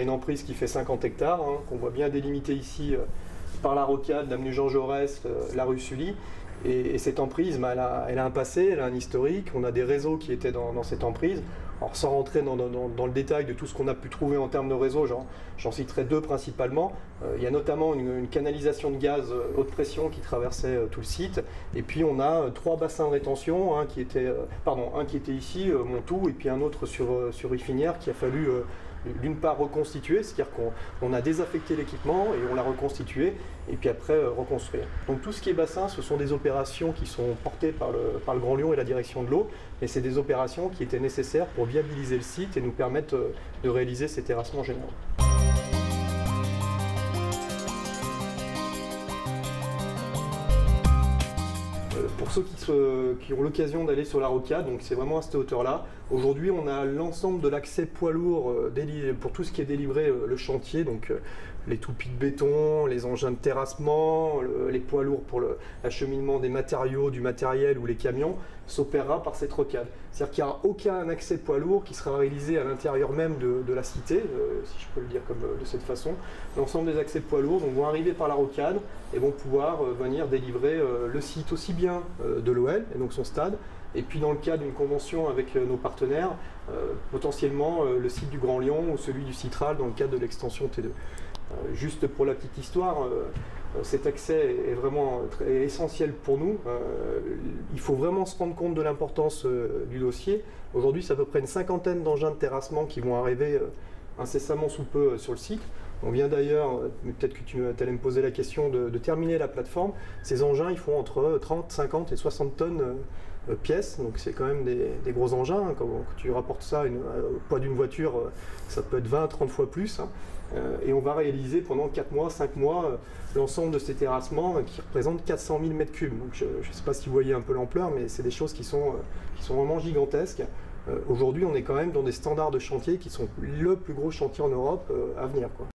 une emprise qui fait 50 hectares, hein, qu'on voit bien délimitée ici par la rocade, l'avenue Jean Jaurès, la rue Sully. Et cette emprise, elle a un passé, elle a un historique, on a des réseaux qui étaient dans cette emprise. Alors sans rentrer dans le détail de tout ce qu'on a pu trouver en termes de réseaux, j'en citerai deux principalement. Il y a notamment une canalisation de gaz haute pression qui traversait tout le site. Et puis on a trois bassins de rétention, un qui était ici, Montou, et puis un autre sur Ifinière qui a fallu d'une part reconstituer, c'est-à-dire qu'on a désaffecté l'équipement et on l'a reconstitué, et puis après reconstruire. Donc tout ce qui est bassin, ce sont des opérations qui sont portées par le Grand Lyon et la direction de l'eau, et c'est des opérations qui étaient nécessaires pour viabiliser le site et nous permettre de réaliser ces terrassements généraux. Pour ceux qui ont l'occasion d'aller sur la rocade, donc c'est vraiment à cette hauteur-là. Aujourd'hui, on a l'ensemble de l'accès poids lourd pour tout ce qui est délivré le chantier, donc les toupis de béton, les engins de terrassement, les poids lourds pour l'acheminement des matériaux, du matériel ou les camions, s'opérera par cette rocade. C'est-à-dire qu'il n'y aura aucun accès poids lourd qui sera réalisé à l'intérieur même de la cité, si je peux le dire de cette façon. L'ensemble des accès poids lourds vont arriver par la rocade et vont pouvoir venir délivrer le site aussi bien de l'OL, et donc son stade, et puis dans le cas d'une convention avec nos partenaires, potentiellement le site du Grand Lyon ou celui du Citral dans le cadre de l'extension T2. Juste pour la petite histoire, cet accès est vraiment essentiel pour nous. Il faut vraiment se rendre compte de l'importance du dossier. Aujourd'hui, c'est à peu près une cinquantaine d'engins de terrassement qui vont arriver incessamment sous peu sur le site. On vient d'ailleurs, peut-être que tu allais me poser la question, de terminer la plateforme. Ces engins, ils font entre 30, 50 et 60 tonnes pièces, donc c'est quand même des gros engins. Hein. Quand tu rapportes ça au poids d'une voiture, ça peut être 20, 30 fois plus. Hein. Et on va réaliser pendant 4 mois, 5 mois, l'ensemble de ces terrassements qui représentent 400 000 m3. Donc je ne sais pas si vous voyez un peu l'ampleur, mais c'est des choses qui sont vraiment gigantesques. Aujourd'hui, on est quand même dans des standards de chantier qui sont le plus gros chantier en Europe à venir, quoi.